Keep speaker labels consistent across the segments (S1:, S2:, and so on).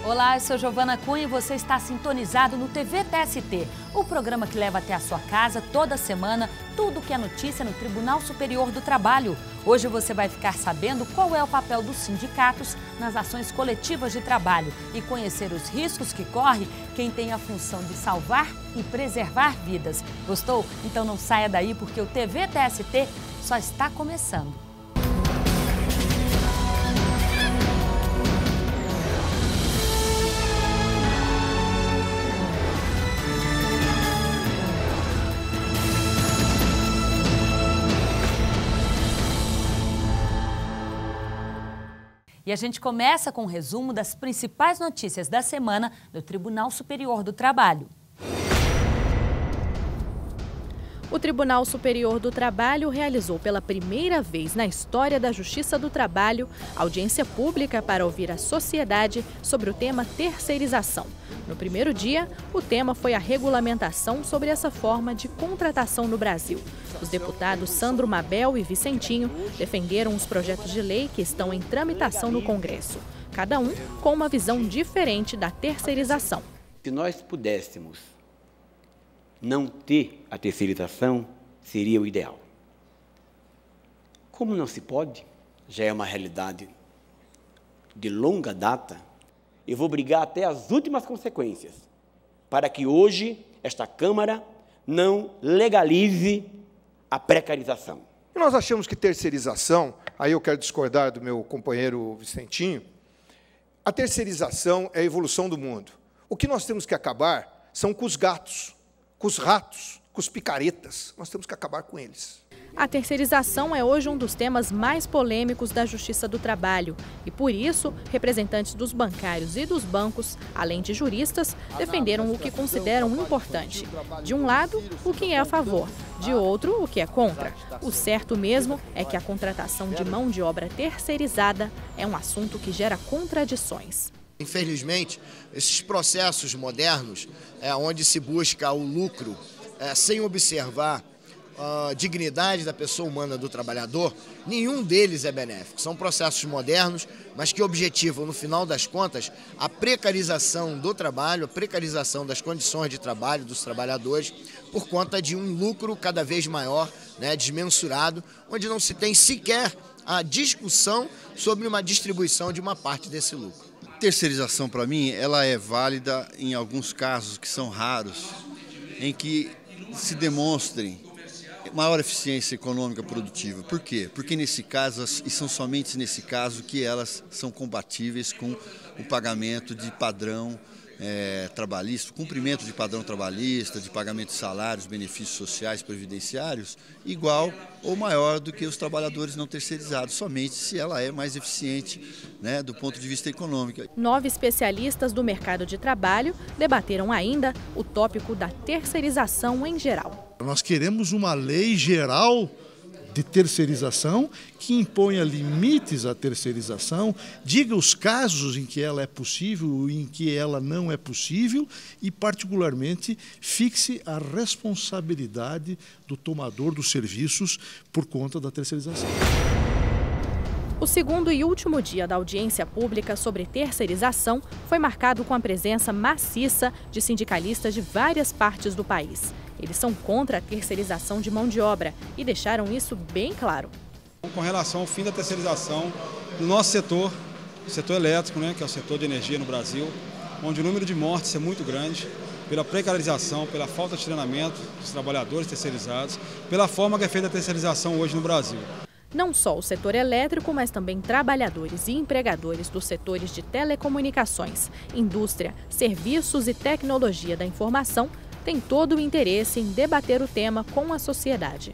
S1: Olá, eu sou Giovana Cunha e você está sintonizado no TV TST, o programa que leva até a sua casa toda semana tudo que é notícia no Tribunal Superior do Trabalho. Hoje você vai ficar sabendo qual é o papel dos sindicatos nas ações coletivas de trabalho e conhecer os riscos que corre quem tem a função de salvar e preservar vidas. Gostou? Então não saia daí porque o TV TST só está começando. E a gente começa com um resumo das principais notícias da semana do Tribunal Superior do Trabalho.
S2: O Tribunal Superior do Trabalho realizou pela primeira vez na história da Justiça do Trabalho audiência pública para ouvir a sociedade sobre o tema terceirização. No primeiro dia, o tema foi a regulamentação sobre essa forma de contratação no Brasil. Os deputados Sandro Mabel e Vicentinho defenderam os projetos de lei que estão em tramitação no Congresso, cada um com uma visão diferente da terceirização.
S3: Se nós pudéssemos não ter a terceirização, seria o ideal. Como não se pode, já é uma realidade de longa data, eu vou brigar até as últimas consequências para que hoje esta Câmara não legalize a precarização.
S4: E nós achamos que terceirização, aí eu quero discordar do meu companheiro Vicentinho, a terceirização é a evolução do mundo. O que nós temos que acabar são com os gatos, com os ratos, com os picaretas. Nós temos que acabar com eles.
S2: A terceirização é hoje um dos temas mais polêmicos da Justiça do Trabalho e, por isso, representantes dos bancários e dos bancos, além de juristas, defenderam o que consideram importante. De um lado, o que é a favor, de outro, o que é contra. O certo mesmo é que a contratação de mão de obra terceirizada é um assunto que gera contradições.
S5: Infelizmente, esses processos modernos, onde se busca o lucro sem observar a dignidade da pessoa humana do trabalhador, nenhum deles é benéfico. São processos modernos, mas que objetivam, no final das contas, a precarização do trabalho, a precarização das condições de trabalho dos trabalhadores, por conta de um lucro cada vez maior, desmensurado, onde não se tem sequer a discussão sobre uma distribuição de uma parte desse lucro.
S6: A terceirização, para mim, ela é válida em alguns casos que são raros, em que se demonstrem maior eficiência econômica produtiva. Por quê? Porque nesse caso, e são somente nesse caso, que elas são compatíveis com o pagamento de padrão trabalhista, cumprimento de padrão trabalhista, de pagamento de salários, benefícios sociais, previdenciários, igual ou maior do que os trabalhadores não terceirizados, somente se ela é mais eficiente, do ponto de vista econômico. 9
S2: especialistas do mercado de trabalho debateram ainda o tópico da terceirização em geral.
S7: Nós queremos uma lei geral de terceirização que imponha limites à terceirização, diga os casos em que ela é possível e em que ela não é possível e, particularmente, fixe a responsabilidade do tomador dos serviços por conta da terceirização.
S2: O segundo e último dia da audiência pública sobre terceirização foi marcado com a presença maciça de sindicalistas de várias partes do país. Eles são contra a terceirização de mão de obra e deixaram isso bem claro.
S8: Com relação ao fim da terceirização do nosso setor, o setor elétrico, que é o setor de energia no Brasil, onde o número de mortes é muito grande, pela precarização, pela falta de treinamento dos trabalhadores terceirizados, pela forma que é feita a terceirização hoje no Brasil.
S2: Não só o setor elétrico, mas também trabalhadores e empregadores dos setores de telecomunicações, indústria, serviços e tecnologia da informação têm todo o interesse em debater o tema com a sociedade.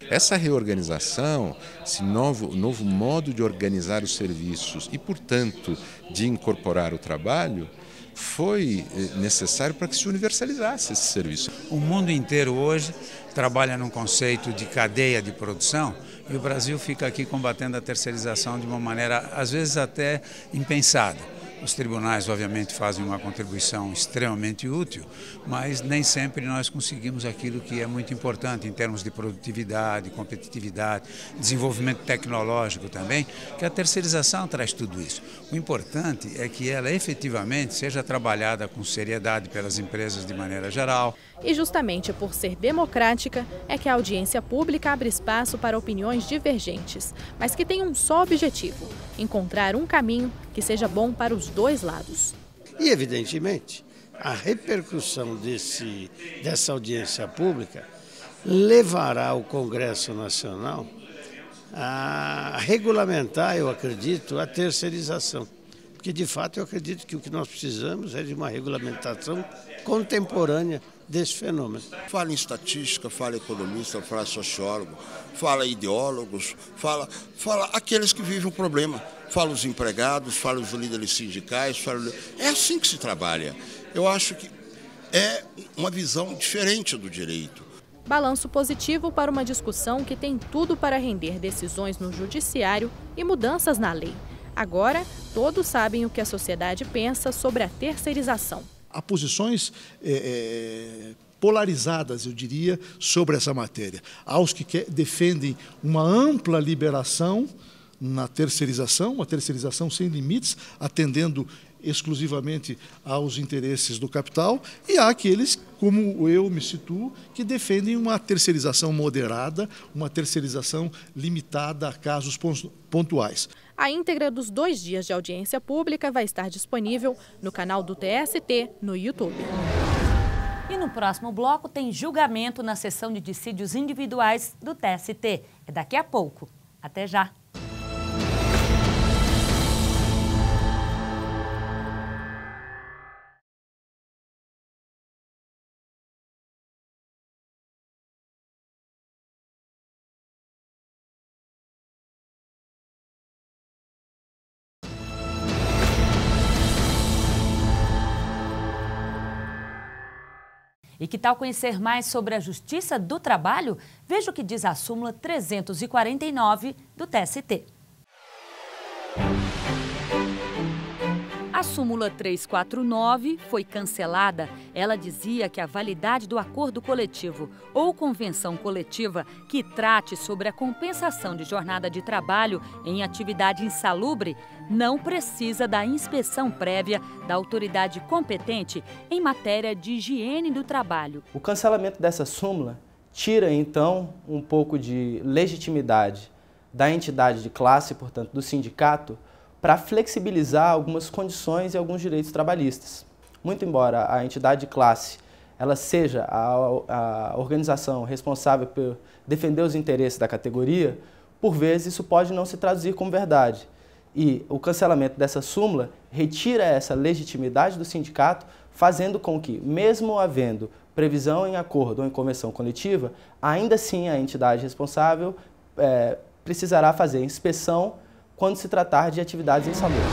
S9: Essa reorganização, esse novo modo de organizar os serviços e, portanto, de incorporar o trabalho, foi necessário para que se universalizasse esse serviço.
S10: O mundo inteiro hoje trabalha num conceito de cadeia de produção e o Brasil fica aqui combatendo a terceirização de uma maneira, às vezes, até impensada. Os tribunais, obviamente, fazem uma contribuição extremamente útil, mas nem sempre nós conseguimos aquilo que é muito importante em termos de produtividade, competitividade, desenvolvimento tecnológico também, que a terceirização traz tudo isso. O importante é que ela efetivamente seja trabalhada com seriedade pelas empresas de maneira geral.
S2: E justamente por ser democrática, é que a audiência pública abre espaço para opiniões divergentes, mas que tem um só objetivo: encontrar um caminho que seja bom para os dois lados.
S11: E, evidentemente, a repercussão dessa audiência pública levará o Congresso Nacional a regulamentar, eu acredito, a terceirização. Porque, de fato, eu acredito que o que nós precisamos é de uma regulamentação contemporânea desse fenômeno.
S12: Fala em estatística, fala economista, fala sociólogo, fala ideólogos, fala aqueles que vivem o problema. Fala os empregados, fala os líderes sindicais, é assim que se trabalha. Eu acho que é uma visão diferente do direito.
S2: Balanço positivo para uma discussão que tem tudo para render decisões no judiciário e mudanças na lei. Agora, todos sabem o que a sociedade pensa sobre a terceirização.
S7: Há posições polarizadas, eu diria, sobre essa matéria. Há os que defendem uma ampla liberação na terceirização, uma terceirização sem limites, atendendo exclusivamente aos interesses do capital, e há aqueles, como eu me situo, que defendem uma terceirização moderada, uma terceirização limitada a casos pontuais.
S2: A íntegra dos 2 dias de audiência pública vai estar disponível no canal do TST no YouTube.
S1: E no próximo bloco tem julgamento na sessão de dissídios individuais do TST. É daqui a pouco. Até já! E que tal conhecer mais sobre a Justiça do Trabalho? Veja o que diz a súmula 349 do TST. A súmula 349 foi cancelada. Ela dizia que a validade do acordo coletivo ou convenção coletiva que trate sobre a compensação de jornada de trabalho em atividade insalubre não precisa da inspeção prévia da autoridade competente em matéria de higiene do trabalho.
S13: O cancelamento dessa súmula tira, então, um pouco de legitimidade da entidade de classe, portanto, do sindicato, para flexibilizar algumas condições e alguns direitos trabalhistas. Muito embora a entidade de classe ela seja a organização responsável por defender os interesses da categoria, por vezes isso pode não se traduzir como verdade. E o cancelamento dessa súmula retira essa legitimidade do sindicato, fazendo com que, mesmo havendo previsão em acordo ou em convenção coletiva, ainda assim a entidade responsável precisará fazer inspeção quando se tratar de atividades insalubres.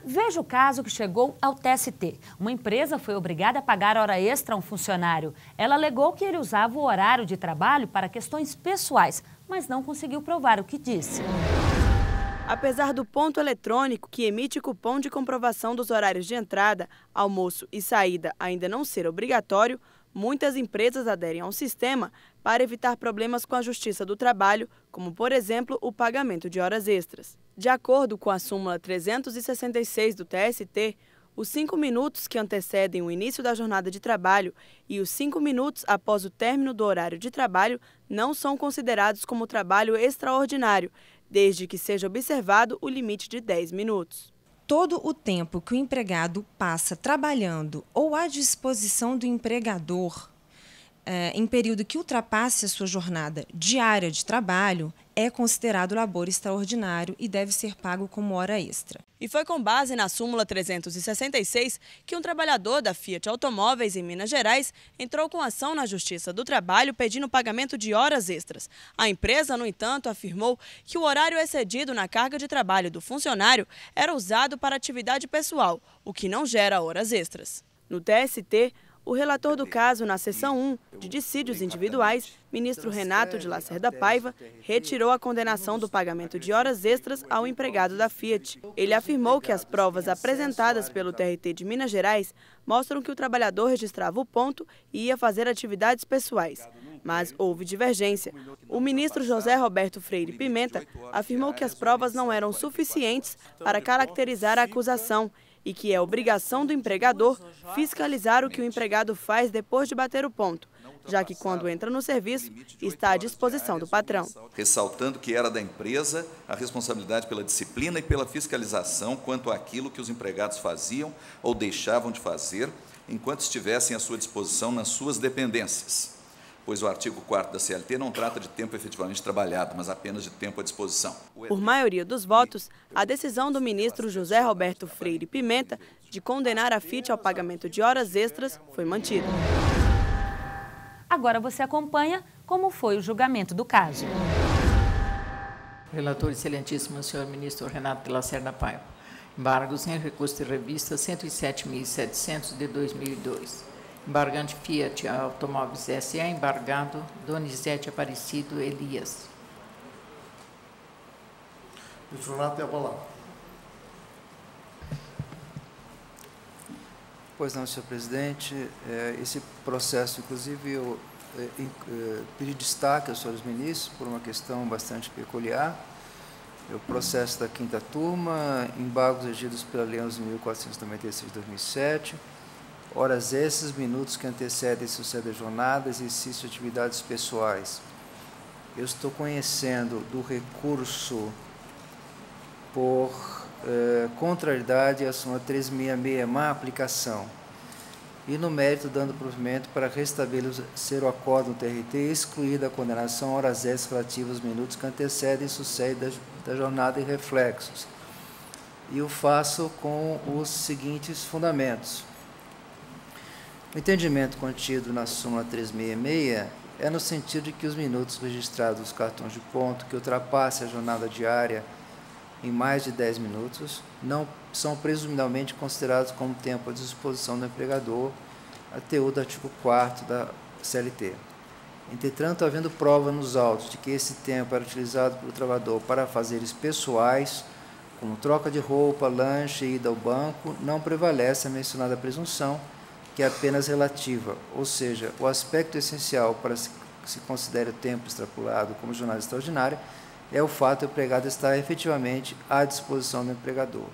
S1: Veja o caso que chegou ao TST. Uma empresa foi obrigada a pagar hora extra a um funcionário. Ela alegou que ele usava o horário de trabalho para questões pessoais, mas não conseguiu provar o que disse.
S14: Apesar do ponto eletrônico que emite cupom de comprovação dos horários de entrada, almoço e saída ainda não ser obrigatório, muitas empresas aderem ao sistema para evitar problemas com a Justiça do Trabalho, como, por exemplo, o pagamento de horas extras. De acordo com a súmula 366 do TST, os 5 minutos que antecedem o início da jornada de trabalho e os 5 minutos após o término do horário de trabalho não são considerados como trabalho extraordinário, desde que seja observado o limite de 10 minutos.
S15: Todo o tempo que o empregado passa trabalhando ou à disposição do empregador, em período que ultrapasse a sua jornada diária de trabalho, é considerado labor extraordinário e deve ser pago como hora extra.
S14: E foi com base na súmula 366 que um trabalhador da Fiat Automóveis, em Minas Gerais, entrou com ação na Justiça do Trabalho pedindo pagamento de horas extras. A empresa, no entanto, afirmou que o horário excedido na carga de trabalho do funcionário era usado para atividade pessoal, o que não gera horas extras. No TST, O relator do caso, na seção 1, de dissídios individuais, ministro Renato de Lacerda Paiva, retirou a condenação do pagamento de horas extras ao empregado da Fiat. Ele afirmou que as provas apresentadas pelo TRT de Minas Gerais mostram que o trabalhador registrava o ponto e ia fazer atividades pessoais. Mas houve divergência. O ministro José Roberto Freire Pimenta afirmou que as provas não eram suficientes para caracterizar a acusação e que é obrigação do empregador fiscalizar o que o empregado faz depois de bater o ponto, já que quando entra no serviço está à disposição do patrão.
S16: Ressaltando que era da empresa a responsabilidade pela disciplina e pela fiscalização quanto àquilo que os empregados faziam ou deixavam de fazer enquanto estivessem à sua disposição nas suas dependências, pois o artigo 4º da CLT não trata de tempo efetivamente trabalhado, mas apenas de tempo à disposição.
S14: Por maioria dos votos, a decisão do ministro José Roberto Freire Pimenta de condenar a Fiat ao pagamento de horas extras foi mantida.
S1: Agora você acompanha como foi o julgamento do caso.
S17: Relator excelentíssimo, senhor ministro Renato de Lacerda Paiva. Embargos em recurso de revista 107.700 de 2002. Embargante Fiat Automóveis S.A., embargado Donizete Aparecido Elias.
S7: Ministro Renato, tem a palavra.
S18: Pois não, senhor presidente. Esse processo, inclusive, eu pedi destaque aos senhores ministros por uma questão bastante peculiar. O processo da 5ª turma, embargos regidos pela Lei 11.496 de 2007, horas extras, minutos que antecedem e sucedem a jornada, exercício de atividades pessoais. Eu estou conhecendo do recurso por contrariedade à súmula 366, má aplicação, e no mérito dando provimento para restabelecer o acordo no TRT e excluir da condenação horas extras relativas aos minutos que antecedem e sucedem da jornada e reflexos. E o faço com os seguintes fundamentos. O entendimento contido na súmula 366 é no sentido de que os minutos registrados nos cartões de ponto que ultrapassem a jornada diária em mais de 10 minutos não são presumivelmente considerados como tempo à disposição do empregador, ATU do artigo 4º da CLT. Entretanto, havendo prova nos autos de que esse tempo era utilizado pelo trabalhador para afazeres pessoais, como troca de roupa, lanche e ida ao banco, não prevalece a mencionada presunção, que é apenas relativa, ou seja, o aspecto essencial para que se considere o tempo extrapolado como jornada extraordinária é o fato do empregado estar efetivamente à disposição do empregador.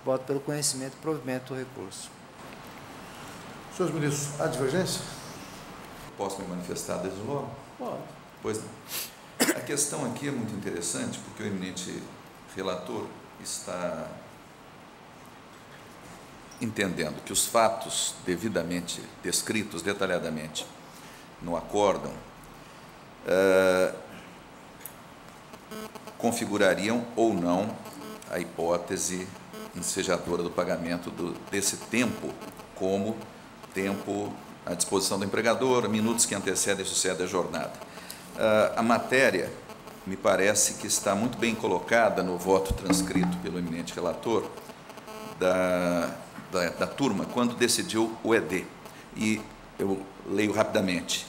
S18: Voto pelo conhecimento e provimento do recurso.
S7: Senhores ministros, há divergência?
S16: Posso me manifestar desde logo?
S17: Pode.
S16: Pois não. A questão aqui é muito interessante, porque o eminente relator está entendendo que os fatos devidamente descritos detalhadamente no acórdão configurariam ou não a hipótese ensejadora do pagamento desse tempo como tempo à disposição do empregador, minutos que antecedem e sucedem a jornada. A matéria me parece que está muito bem colocada no voto transcrito pelo eminente relator da turma, quando decidiu o ED. E eu leio rapidamente.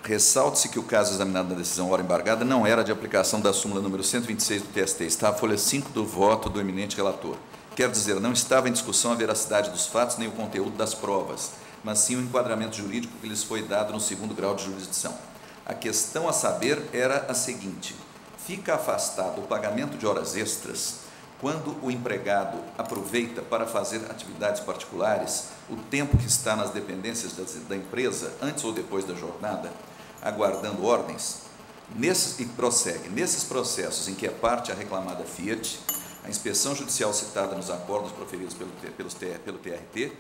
S16: Ressalte-se que o caso examinado na decisão hora embargada não era de aplicação da súmula número 126 do TST, está a folha 5 do voto do eminente relator. Quer dizer, não estava em discussão a veracidade dos fatos nem o conteúdo das provas, mas sim o enquadramento jurídico que lhes foi dado no 2º grau de jurisdição. A questão a saber era a seguinte: fica afastado o pagamento de horas extras quando o empregado aproveita para fazer atividades particulares o tempo que está nas dependências da empresa, antes ou depois da jornada, aguardando ordens, e prossegue. Nesses processos em que é parte a reclamada Fiat, a inspeção judicial citada nos acordos proferidos pelo TRT,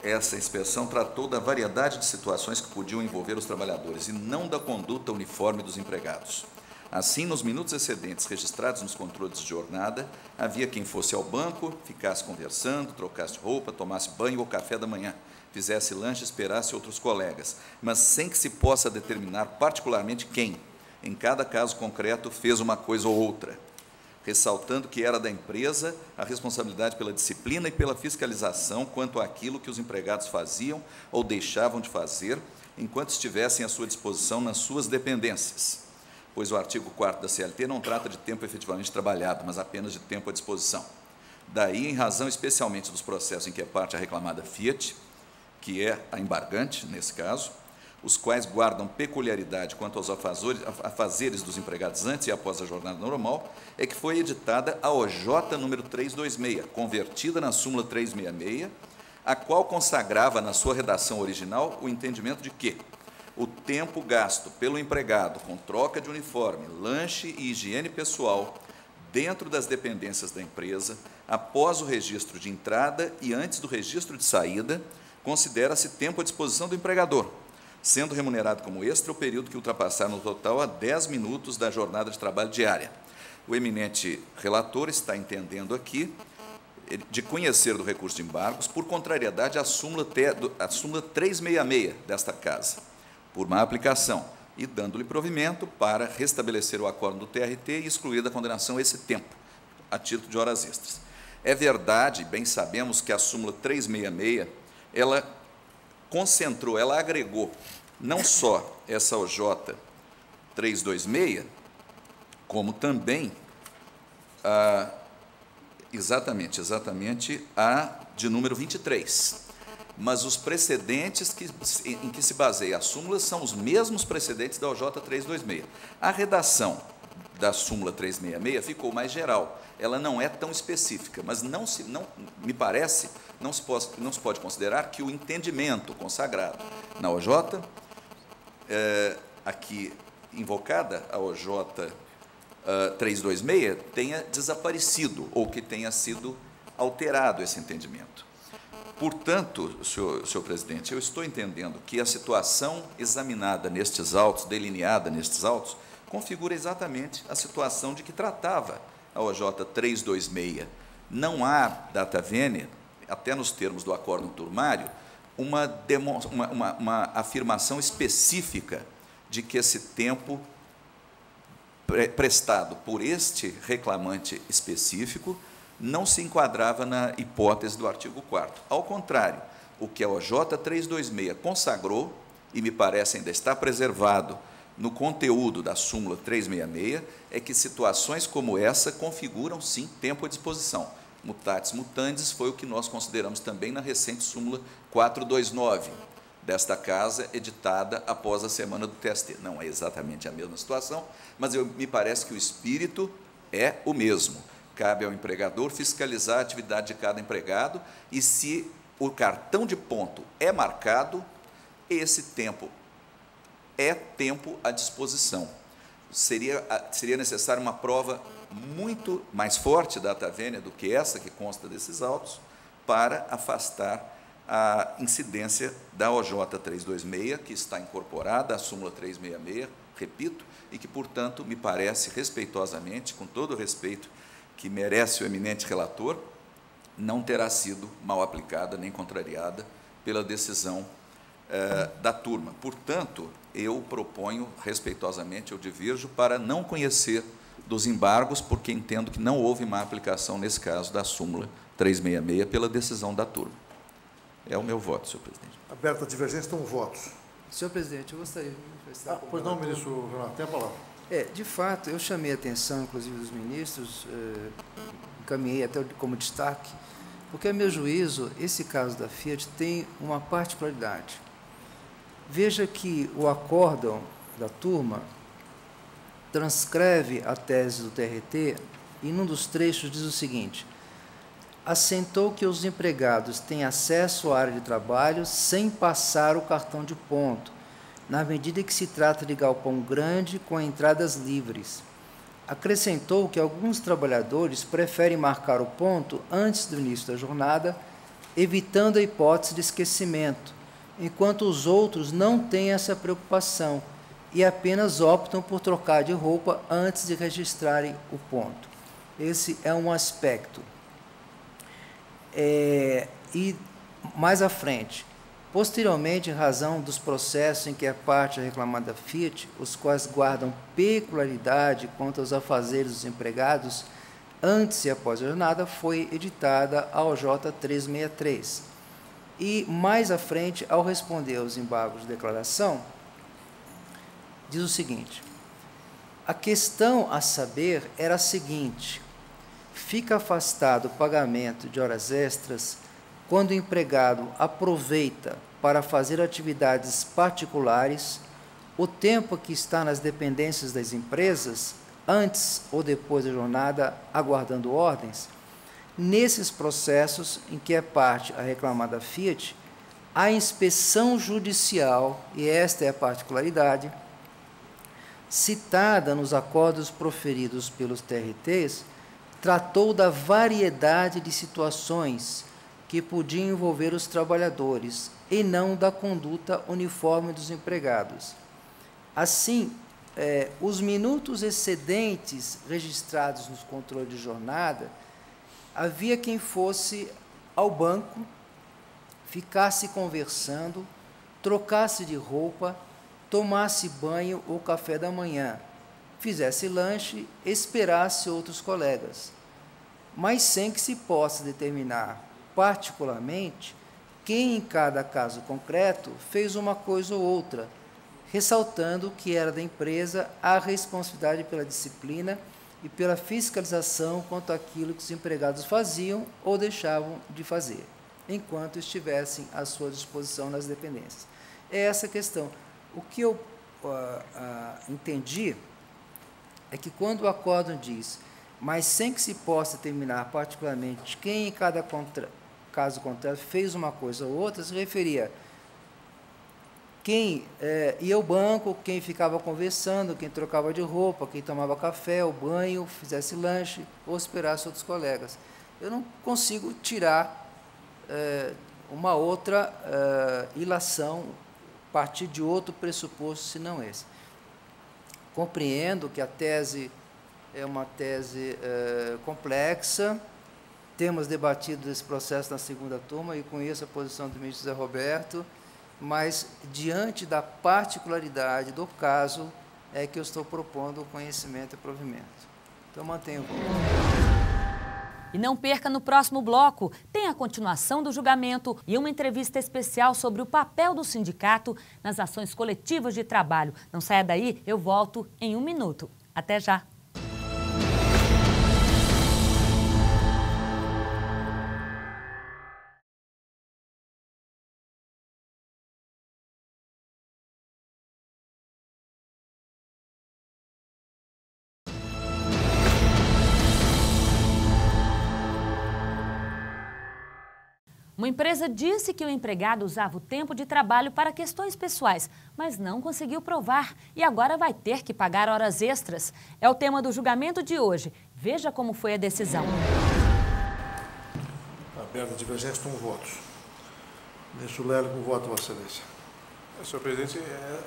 S16: essa inspeção tratou da variedade de situações que podiam envolver os trabalhadores e não da conduta uniforme dos empregados. Assim, nos minutos excedentes registrados nos controles de jornada, havia quem fosse ao banco, ficasse conversando, trocasse de roupa, tomasse banho ou café da manhã, fizesse lanche e esperasse outros colegas, mas sem que se possa determinar particularmente quem, em cada caso concreto, fez uma coisa ou outra. ressaltando que era da empresa a responsabilidade pela disciplina e pela fiscalização quanto àquilo que os empregados faziam ou deixavam de fazer enquanto estivessem à sua disposição nas suas dependências, pois o artigo 4º da CLT não trata de tempo efetivamente trabalhado, mas apenas de tempo à disposição. Daí, em razão especialmente dos processos em que é parte a reclamada Fiat, que é a embargante, nesse caso, os quais guardam peculiaridade quanto aos afazeres dos empregados antes e após a jornada normal, é que foi editada a OJ número 326, convertida na súmula 366, a qual consagrava na sua redação original o entendimento de que o tempo gasto pelo empregado com troca de uniforme, lanche e higiene pessoal dentro das dependências da empresa, após o registro de entrada e antes do registro de saída, considera-se tempo à disposição do empregador, sendo remunerado como extra o período que ultrapassar no total a 10 minutos da jornada de trabalho diária. O eminente relator está entendendo aqui de conhecer do recurso de embargos por contrariedade à súmula 366 desta Casa, por má aplicação, e dando-lhe provimento para restabelecer o acordo do TRT e excluir da condenação esse tempo, a título de horas extras. É verdade, bem sabemos, que a súmula 366, ela concentrou, ela agregou não só essa OJ 326, como também exatamente a de número 23. Mas os precedentes em que se baseia a súmula são os mesmos precedentes da OJ 326. A redação da súmula 366 ficou mais geral. Ela não é tão específica, mas me parece, não se pode considerar que o entendimento consagrado na OJ, aqui invocada, a OJ 326, tenha desaparecido ou que tenha sido alterado esse entendimento. Portanto, senhor presidente, eu estou entendendo que a situação examinada nestes autos, delineada nestes autos, configura exatamente a situação de que tratava a OJ 326. Não há data vênia, até nos termos do acórdão turmário, uma afirmação específica de que esse tempo prestado por este reclamante específico não se enquadrava na hipótese do artigo 4º. Ao contrário, o que a OJ 326 consagrou, e me parece ainda está preservado no conteúdo da súmula 366, é que situações como essa configuram, sim, tempo à disposição. Mutatis mutandis foi o que nós consideramos também na recente súmula 429 desta Casa, editada após a semana do TST. Não é exatamente a mesma situação, mas me parece que o espírito é o mesmo. Cabe ao empregador fiscalizar a atividade de cada empregado e, se o cartão de ponto é marcado, esse tempo é tempo à disposição. Seria necessária uma prova muito mais forte da data vênia do que essa que consta desses autos para afastar a incidência da OJ 326, que está incorporada à súmula 366, repito, e que, portanto, me parece respeitosamente, com todo o respeito que merece o eminente relator, não terá sido mal aplicada nem contrariada pela decisão da turma. Portanto, eu proponho, respeitosamente, eu divirjo para não conhecer dos embargos, porque entendo que não houve má aplicação, nesse caso, da súmula 366 pela decisão da turma. É o meu voto, senhor presidente.
S19: Aberta a divergência, então, votos.
S18: Senhor presidente, eu gostaria de manifestar...
S19: Pois não, ministro Renato, tem a palavra.
S18: De fato, eu chamei a atenção, inclusive, dos ministros, encaminhei até como destaque, porque, a meu juízo, esse caso da Fiat tem uma particularidade. Veja que o acórdão da turma transcreve a tese do TRT e, num dos trechos, diz o seguinte: assentou que os empregados têm acesso à área de trabalho sem passar o cartão de ponto, na medida que se trata de galpão grande com entradas livres. Acrescentou que alguns trabalhadores preferem marcar o ponto antes do início da jornada, evitando a hipótese de esquecimento, enquanto os outros não têm essa preocupação e apenas optam por trocar de roupa antes de registrarem o ponto. Esse é um aspecto. E mais à frente, posteriormente, em razão dos processos em que é parte a reclamada Fiat, os quais guardam peculiaridade quanto aos afazeres dos empregados, antes e após a jornada, foi editada a OJ 363. E, mais à frente, ao responder aos embargos de declaração, diz o seguinte: a questão a saber era a seguinte: fica afastado o pagamento de horas extras quando o empregado aproveita para fazer atividades particulares o tempo que está nas dependências das empresas, antes ou depois da jornada, aguardando ordens. Nesses processos em que é parte a reclamada Fiat, a inspeção judicial, e esta é a particularidade, citada nos acordos proferidos pelos TRTs, tratou da variedade de situações que podiam envolver os trabalhadores e não da conduta uniforme dos empregados. Assim, os minutos excedentes registrados nos controles de jornada, havia quem fosse ao banco, ficasse conversando, trocasse de roupa, tomasse banho ou café da manhã, fizesse lanche, esperasse outros colegas, mas sem que se possa determinar particularmente quem em cada caso concreto fez uma coisa ou outra, ressaltando que era da empresa a responsabilidade pela disciplina e pela fiscalização quanto àquilo que os empregados faziam ou deixavam de fazer, enquanto estivessem à sua disposição nas dependências. É essa a questão. O que eu entendi é que quando o acórdão diz, mas sem que se possa determinar particularmente quem em cada caso contrário fez uma coisa ou outra, se referia quem ia ao banco, quem ficava conversando, quem trocava de roupa, quem tomava café, ou banho, fizesse lanche, ou esperasse outros colegas. Eu não consigo tirar uma outra ilação, partir de outro pressuposto, senão esse. Compreendo que a tese é uma tese complexa, temos debatido esse processo na segunda turma, e conheço a posição do ministro Zé Roberto, mas, diante da particularidade do caso, é que eu estou propondo o conhecimento e provimento. Então, mantenho o voto.
S1: E não perca no próximo bloco, tem a continuação do julgamento e uma entrevista especial sobre o papel do sindicato nas ações coletivas de trabalho. Não saia daí, eu volto em 1 minuto. Até já! Uma empresa disse que o empregado usava o tempo de trabalho para questões pessoais, mas não conseguiu provar e agora vai ter que pagar horas extras. É o tema do julgamento de hoje. Veja como foi a decisão.
S19: Aberta a divergência, 1 voto. Ministro Lélio, com voto, Vossa Excelência.
S20: Senhor presidente,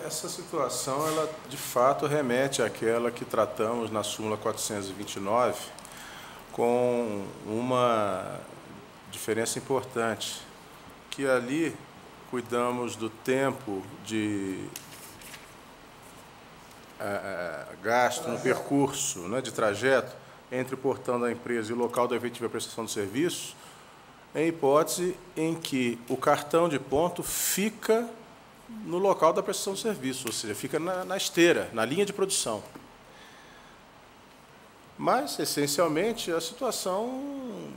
S20: essa situação, ela de fato remete àquela que tratamos na súmula 429, com uma diferença importante, que ali cuidamos do tempo de gasto no percurso, né, de trajeto entre o portão da empresa e o local da efetiva prestação de serviço, em hipótese em que o cartão de ponto fica no local da prestação de serviço, ou seja, fica na esteira, na linha de produção. Mas, essencialmente, a situação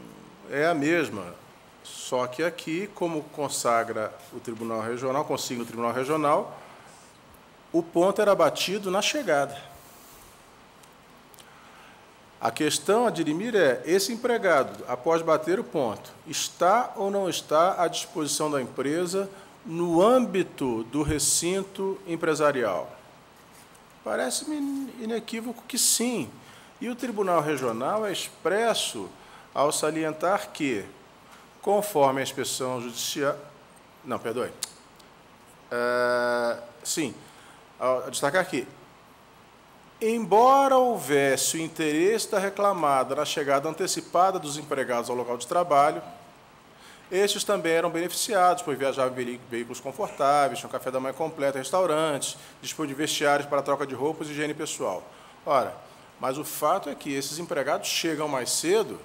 S20: é a mesma, só que aqui, como consagra o Tribunal Regional, consigna o Tribunal Regional, o ponto era batido na chegada. A questão a dirimir é, esse empregado, após bater o ponto, está ou não está à disposição da empresa no âmbito do recinto empresarial? Parece-me inequívoco que sim. E o Tribunal Regional é expresso ao salientar que, conforme a inspeção judicial... Não, perdoe. Sim, ao destacar que, embora houvesse o interesse da reclamada na chegada antecipada dos empregados ao local de trabalho, estes também eram beneficiados, pois viajavam em veículos confortáveis, tinham café da manhã completo, restaurantes, dispõem de vestiários para troca de roupas e higiene pessoal. Ora, Mas o fato é que esses empregados chegam mais cedo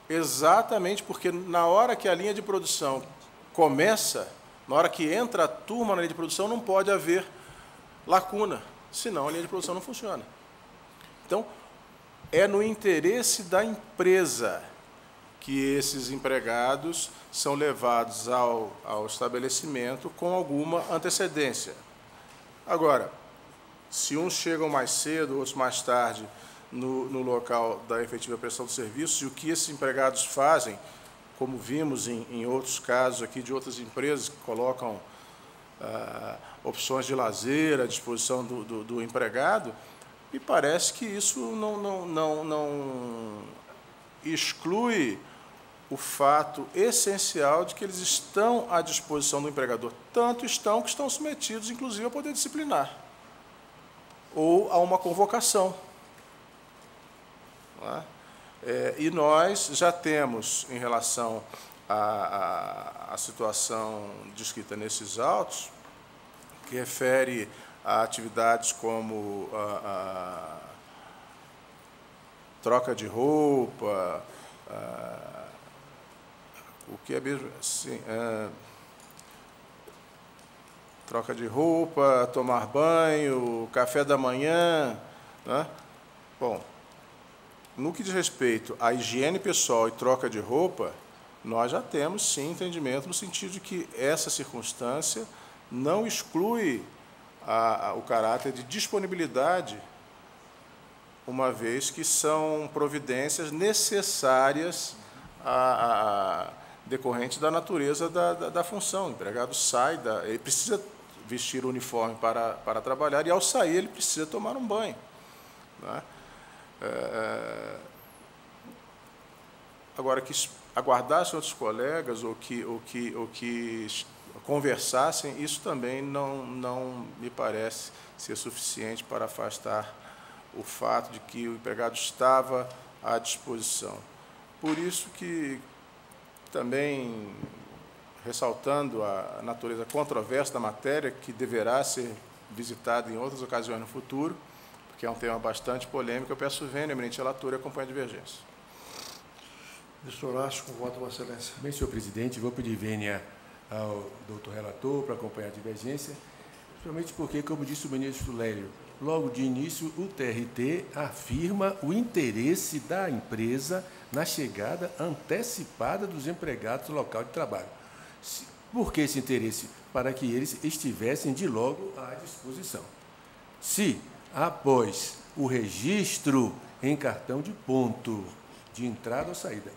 S20: exatamente porque na hora que a linha de produção começa, na hora que entra a turma na linha de produção, não pode haver lacuna, senão a linha de produção não funciona. Então, é no interesse da empresa que esses empregados são levados ao estabelecimento com alguma antecedência. Agora, se uns chegam mais cedo, outros mais tarde, no local da efetiva prestação de serviços, e o que esses empregados fazem, como vimos em outros casos aqui de outras empresas que colocam opções de lazer à disposição do empregado, me parece que isso não exclui o fato essencial de que eles estão à disposição do empregador. Tanto estão que estão submetidos, inclusive, ao poder disciplinar ou a uma convocação. E nós já temos, em relação à situação descrita nesses autos, que refere a atividades como a troca de roupa, o que é mesmo assim, troca de roupa, tomar banho, café da manhã, né? Bom, no que diz respeito à higiene pessoal e troca de roupa, nós já temos, sim, entendimento no sentido de que essa circunstância não exclui o caráter de disponibilidade, uma vez que são providências necessárias decorrentes da natureza da função. O empregado sai, ele precisa vestir o uniforme para trabalhar, e ao sair ele precisa tomar um banho, né? Agora, que aguardassem outros colegas ou que conversassem, isso também não me parece ser suficiente para afastar o fato de que o empregado estava à disposição. Por isso que, também ressaltando a natureza controversa da matéria, que deverá ser visitada em outras ocasiões no futuro, porque é um tema bastante polêmico, eu peço vênia, eminente relator, e acompanho a divergência.
S19: Ministro Horácio, com voto, Vossa Excelência.
S21: Bem, senhor presidente, vou pedir vênia ao doutor relator para acompanhar a divergência, principalmente porque, como disse o ministro Lélio, logo de início o TRT afirma o interesse da empresa na chegada antecipada dos empregados do local de trabalho. Por que esse interesse? Para que eles estivessem de logo à disposição. Se, após o registro em cartão de ponto de entrada ou saída,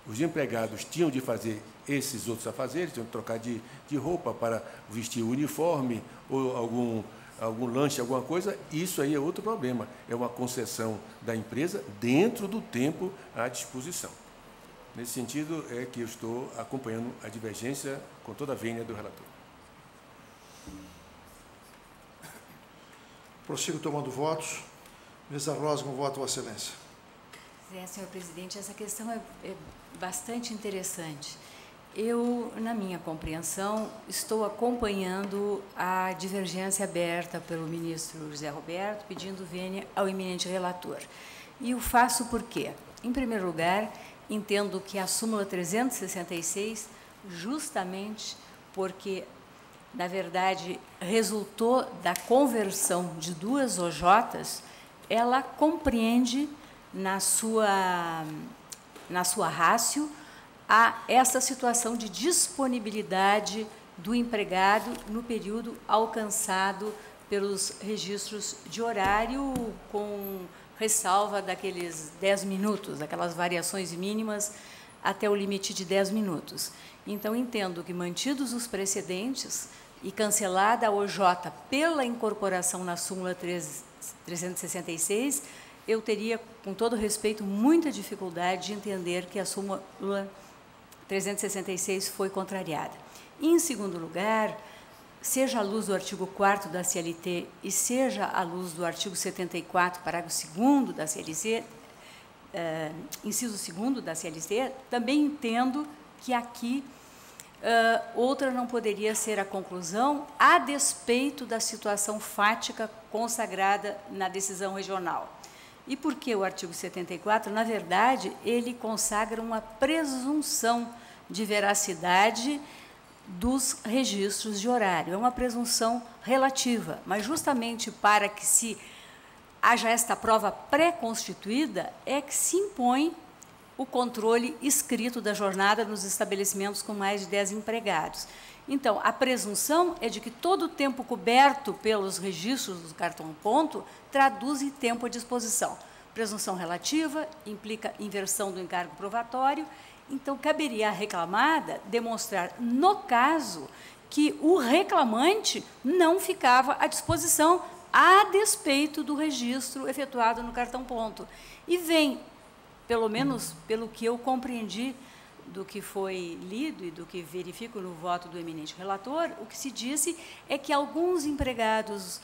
S21: os empregados tinham de fazer esses outros afazeres, tinham de trocar de roupa para vestir o uniforme ou algum lanche, alguma coisa, isso aí é outro problema. É uma concessão da empresa dentro do tempo à disposição. Nesse sentido, é que eu estou acompanhando a divergência com toda a vênia do relator.
S19: Prossigo tomando votos. Ministra Rosa, com voto, Vossa Excelência.
S1: Senhor presidente, essa questão é bastante interessante. Eu, na minha compreensão, estou acompanhando a divergência aberta pelo ministro José Roberto, pedindo vênia ao eminente relator. E o faço por quê? Em primeiro lugar, entendo que a súmula 366, justamente porque, na verdade, resultou da conversão de duas OJs, ela compreende na sua rácio a essa situação de disponibilidade do empregado no período alcançado pelos registros de horário, com ressalva daqueles 10 minutos, aquelas variações mínimas até o limite de 10 minutos. Então, entendo que, mantidos os precedentes e cancelada a OJ pela incorporação na súmula 366, eu teria, com todo respeito, muita dificuldade de entender que a súmula 366 foi contrariada. E, em segundo lugar, seja à luz do artigo 4º da CLT e seja à luz do artigo 74, parágrafo 2º da CLT, inciso 2º da CLT, também entendo que aqui outra não poderia ser a conclusão, a despeito da situação fática consagrada na decisão regional.
S3: E por que o artigo 74? Na verdade, ele consagra uma presunção de veracidade dos registros de horário. É uma presunção relativa, mas justamente para que se haja esta prova pré-constituída, é que se impõe o controle escrito da jornada nos estabelecimentos com mais de 10 empregados. Então, a presunção é de que todo o tempo coberto pelos registros do cartão ponto traduz em tempo à disposição. Presunção relativa implica inversão do encargo provatório, então caberia à reclamada demonstrar, no caso, que o reclamante não ficava à disposição a despeito do registro efetuado no cartão ponto. E vem, pelo menos pelo que eu compreendi do que foi lido e do que verifico no voto do eminente relator, o que se disse é que alguns empregados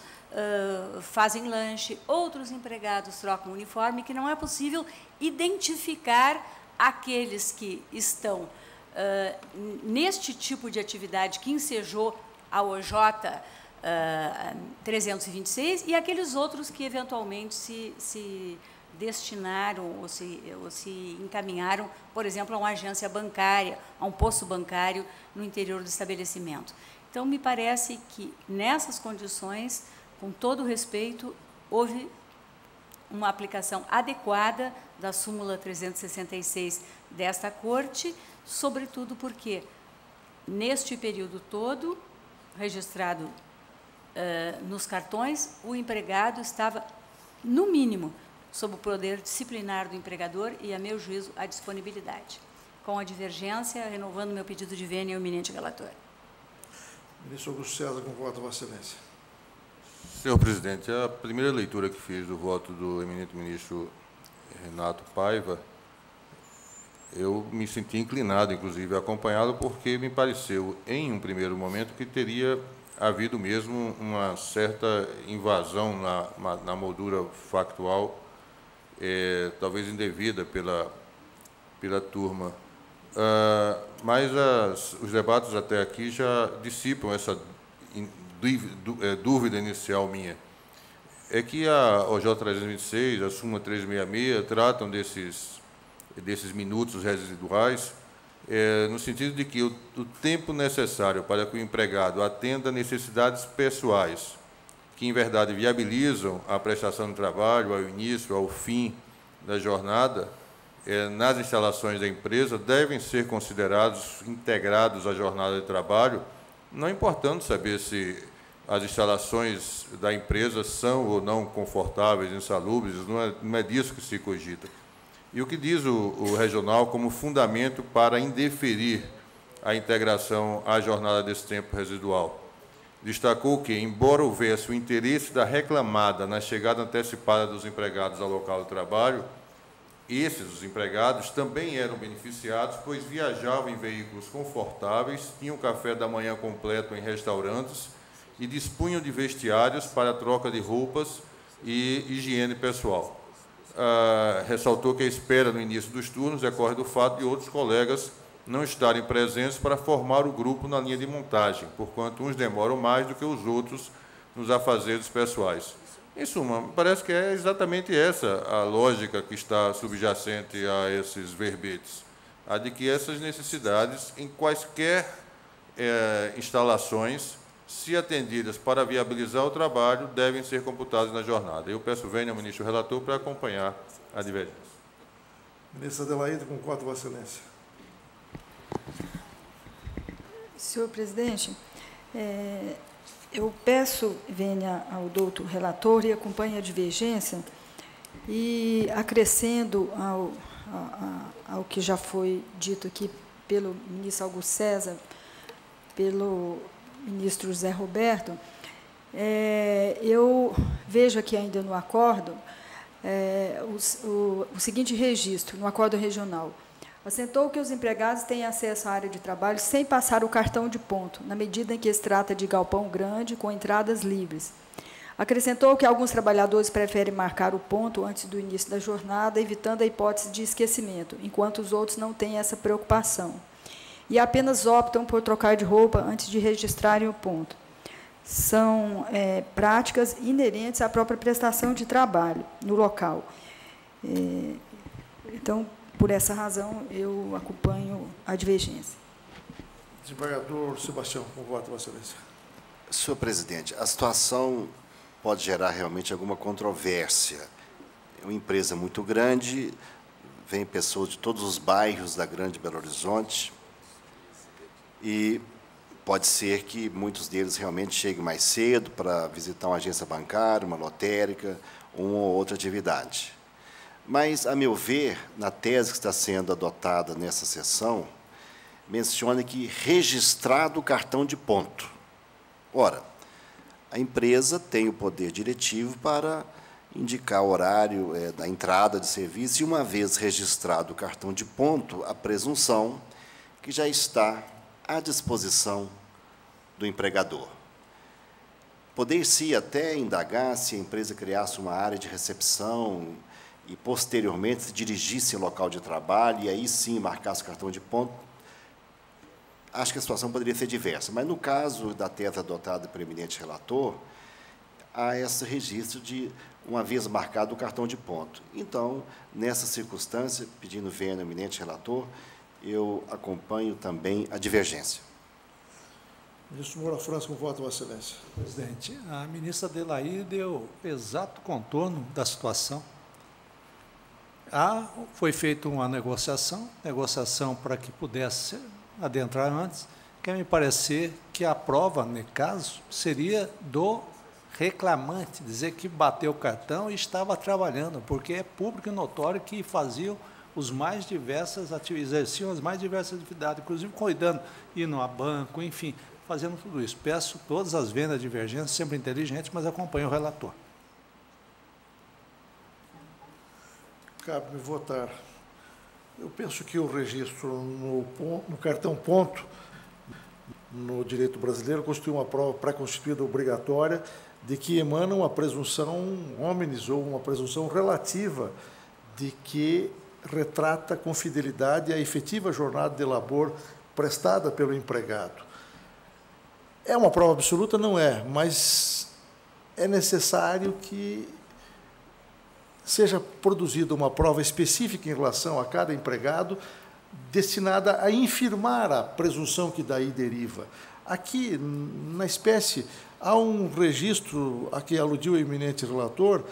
S3: fazem lanche, outros empregados trocam uniforme, que não é possível identificar aqueles que estão neste tipo de atividade que ensejou a OJ 326 e aqueles outros que eventualmente se destinaram ou se encaminharam, por exemplo, a uma agência bancária, a um posto bancário no interior do estabelecimento. Então, me parece que, nessas condições, com todo o respeito, houve uma aplicação adequada da súmula 366 desta Corte, sobretudo porque, neste período todo, registrado nos cartões, o empregado estava, no mínimo, sob o poder disciplinar do empregador e, a meu juízo, a disponibilidade. Com a divergência, renovando meu pedido de vênia ao eminente relator.
S19: Ministro Augusto César, com voto, Vossa Excelência.
S22: Senhor presidente, a primeira leitura que fiz do voto do eminente ministro Renato Paiva, eu me senti inclinado, inclusive, a acompanhá-lo, porque me pareceu, em um primeiro momento, que teria havido mesmo uma certa invasão na moldura factual, talvez indevida pela turma. Mas os debates até aqui já dissipam essa dúvida inicial minha. É que a OJ 326, a súmula 366, tratam desses minutos residuais, no sentido de que o tempo necessário para que o empregado atenda necessidades pessoais, que, em verdade, viabilizam a prestação do trabalho ao início, ao fim da jornada, nas instalações da empresa, devem ser considerados integrados à jornada de trabalho, não importando saber se as instalações da empresa são ou não confortáveis, insalubres, não é disso que se cogita. E o que diz o regional como fundamento para indeferir a integração à jornada desse tempo residual? Destacou que, embora houvesse o interesse da reclamada na chegada antecipada dos empregados ao local de trabalho, os empregados, também eram beneficiados, pois viajavam em veículos confortáveis, tinham café da manhã completo em restaurantes e dispunham de vestiários para troca de roupas e higiene pessoal. Ressaltou que a espera no início dos turnos decorre do fato de outros colegas não estarem presentes para formar o grupo na linha de montagem, porquanto uns demoram mais do que os outros nos afazeres pessoais. Em suma, parece que é exatamente essa a lógica que está subjacente a esses verbetes, a de que essas necessidades, em quaisquer instalações, se atendidas para viabilizar o trabalho, devem ser computadas na jornada. Eu peço vênia ao ministro relator para acompanhar a divergência.
S19: Ministra Adelaide, com voto, Vossa Excelência.
S23: Senhor presidente, eu peço vênia ao doutor relator e acompanhe a divergência e acrescendo ao que já foi dito aqui pelo ministro Augusto César, pelo ministro José Roberto, eu vejo aqui ainda no acordo o seguinte registro, no acordo regional. Assentou que os empregados têm acesso à área de trabalho sem passar o cartão de ponto, na medida em que se trata de galpão grande com entradas livres. Acrescentou que alguns trabalhadores preferem marcar o ponto antes do início da jornada, evitando a hipótese de esquecimento, enquanto os outros não têm essa preocupação. E apenas optam por trocar de roupa antes de registrarem o ponto. São práticas inerentes à própria prestação de trabalho no local. Então, por essa razão, eu acompanho a divergência.
S19: Desembargador Sebastião, com voto, Vossa Excelência.
S4: Senhor presidente, a situação pode gerar realmente alguma controvérsia. É uma empresa muito grande, vem pessoas de todos os bairros da Grande Belo Horizonte e pode ser que muitos deles realmente cheguem mais cedo para visitar uma agência bancária, uma lotérica, uma ou outra atividade. Mas, a meu ver, na tese que está sendo adotada nessa sessão, menciona que registrado o cartão de ponto. Ora, a empresa tem o poder diretivo para indicar o horário da entrada de serviço e, uma vez registrado o cartão de ponto, a presunção que já está à disposição do empregador. Poder-se até indagar se a empresa criasse uma área de recepção e, posteriormente, se dirigisse ao local de trabalho e, aí sim, marcasse o cartão de ponto. Acho que a situação poderia ser diversa, mas, no caso da tese adotada pelo eminente relator, há esse registro de, uma vez marcado, o cartão de ponto. Então, nessa circunstância, pedindo vênia ao eminente relator, eu acompanho também a divergência.
S19: Ministro Moura França, com voto, Vossa Excelência.
S5: Presidente, a ministra Adelaide deu exato contorno da situação. Foi feita uma negociação para que pudesse adentrar antes. Quer me parecer que a prova, no caso, seria do reclamante, dizer que bateu o cartão e estava trabalhando, porque é público e notório que faziam exerciam as mais diversas atividades, inclusive cuidando, indo a banco, enfim, fazendo tudo isso. Peço todas as vendas de divergência, sempre inteligentes, mas acompanho o relator.
S19: Cabe-me votar. Eu penso que o registro no cartão ponto, no direito brasileiro, constitui uma prova pré-constituída obrigatória de que emana uma presunção homines ou uma presunção relativa de que retrata com fidelidade a efetiva jornada de labor prestada pelo empregado. É uma prova absoluta? Não é, mas é necessário que seja produzida uma prova específica em relação a cada empregado, destinada a infirmar a presunção que daí deriva. Aqui, na espécie, há um registro a que aludiu o eminente relator,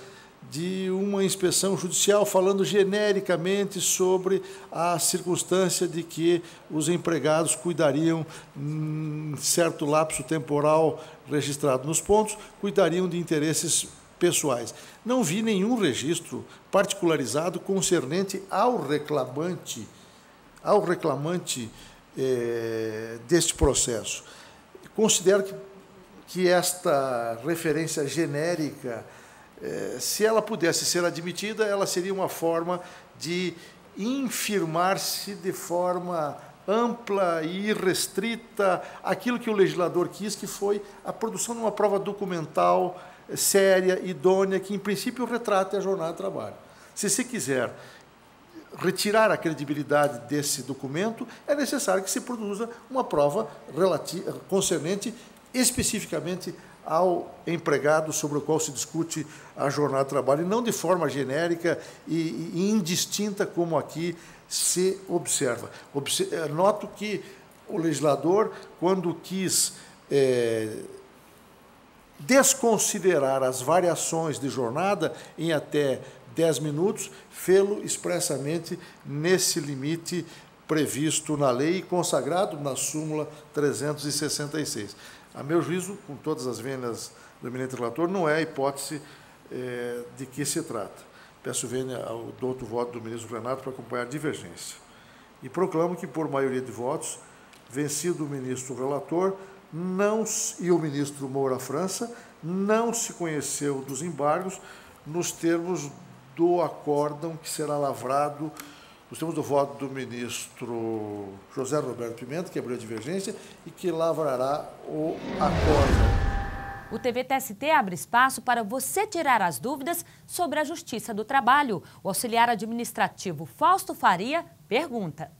S19: de uma inspeção judicial falando genericamente sobre a circunstância de que os empregados cuidariam, em certo lapso temporal registrado nos pontos, cuidariam de interesses pessoais. Não vi nenhum registro particularizado concernente ao reclamante deste processo. Considero que esta referência genérica, se ela pudesse ser admitida, ela seria uma forma de infirmar-se de forma ampla e irrestrita aquilo que o legislador quis, que foi a produção de uma prova documental séria, idônea, que, em princípio, retrate a jornada de trabalho. Se se quiser retirar a credibilidade desse documento, é necessário que se produza uma prova concernente especificamente ao empregado sobre o qual se discute a jornada de trabalho, e não de forma genérica e indistinta como aqui se observa. Noto que o legislador, quando quis desconsiderar as variações de jornada em até 10 minutos, fê-lo expressamente nesse limite previsto na lei e consagrado na súmula 366. A meu juízo, com todas as vênias do eminente relator, não é a hipótese de que se trata. Peço vênia ao douto voto do ministro Renato para acompanhar a divergência. E proclamo que, por maioria de votos, vencido o ministro relator e o ministro Moura França, não se conheceu dos embargos nos termos do acórdão que será lavrado, nos termos do voto do ministro José Roberto Pimenta, que abriu a divergência, e que lavrará o acórdão.
S1: O TVTST abre espaço para você tirar as dúvidas sobre a Justiça do Trabalho. O auxiliar administrativo Fausto Faria pergunta.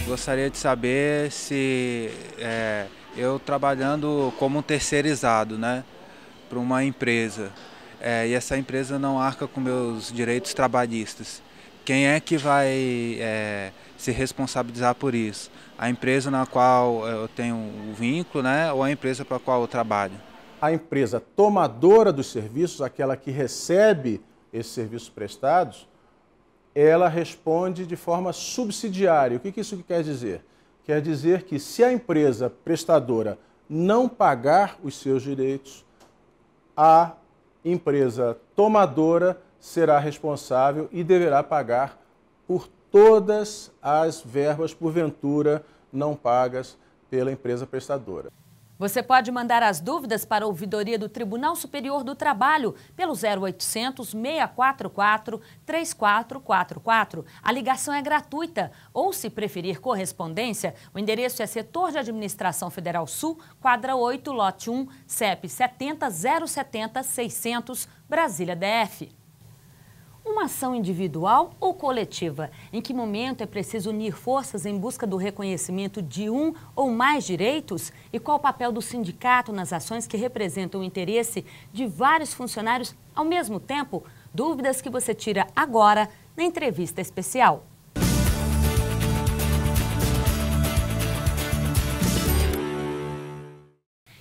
S6: Gostaria de saber se eu trabalhando como um terceirizado, né? para uma empresa e essa empresa não arca com meus direitos trabalhistas, quem é que vai se responsabilizar por isso? A empresa na qual eu tenho o vínculo, né, ou a empresa para a qual eu trabalho?
S20: A empresa tomadora dos serviços, aquela que recebe esses serviços prestados, ela responde de forma subsidiária. O que isso quer dizer? Quer dizer que se a empresa prestadora não pagar os seus direitos, a empresa tomadora será responsável e deverá pagar por todas as verbas, porventura, não pagas pela empresa prestadora.
S1: Você pode mandar as dúvidas para a ouvidoria do Tribunal Superior do Trabalho pelo 0800 644 3444. A ligação é gratuita. Ou, se preferir correspondência, o endereço é Setor de Administração Federal Sul, quadra 8, lote 1, CEP 70 070 600, Brasília DF. Uma ação individual ou coletiva? Em que momento é preciso unir forças em busca do reconhecimento de um ou mais direitos? E qual o papel do sindicato nas ações que representam o interesse de vários funcionários ao mesmo tempo? Dúvidas que você tira agora na entrevista especial.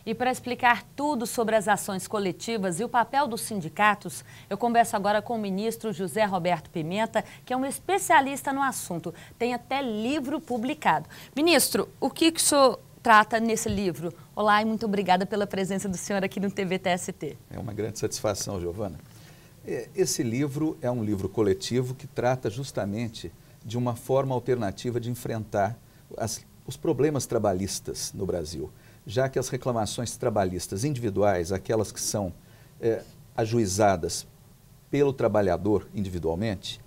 S1: E para explicar tudo sobre as ações coletivas e o papel dos sindicatos, eu converso agora com o ministro José Roberto Pimenta, que é um especialista no assunto. Tem até livro publicado. Ministro, o que o senhor trata nesse livro? Olá e muito obrigada pela presença do senhor aqui no TV TST.
S8: É uma grande satisfação, Giovana. Esse livro é um livro coletivo que trata justamente de uma forma alternativa de enfrentar os problemas trabalhistas no Brasil, já que as reclamações trabalhistas individuais, aquelas que são ajuizadas pelo trabalhador individualmente,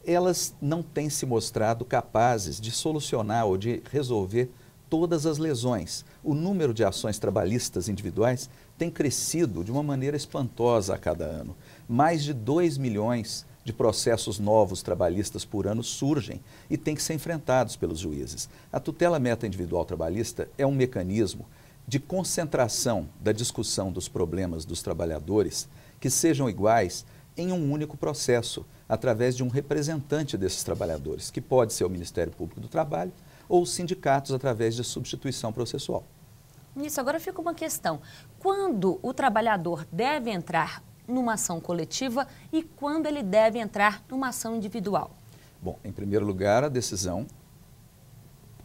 S8: elas não têm se mostrado capazes de solucionar ou de resolver todas as lesões. O número de ações trabalhistas individuais tem crescido de uma maneira espantosa a cada ano. Mais de 2 milhões de processos novos trabalhistas por ano surgem e têm que ser enfrentados pelos juízes. A tutela meta individual trabalhista é um mecanismo de concentração da discussão dos problemas dos trabalhadores que sejam iguais em um único processo, através de um representante desses trabalhadores, que pode ser o Ministério Público do Trabalho ou os sindicatos através de substituição processual.
S1: Isso, agora fica uma questão. Quando o trabalhador deve entrar numa ação coletiva e quando ele deve entrar numa ação individual?
S8: Bom, em primeiro lugar, a decisão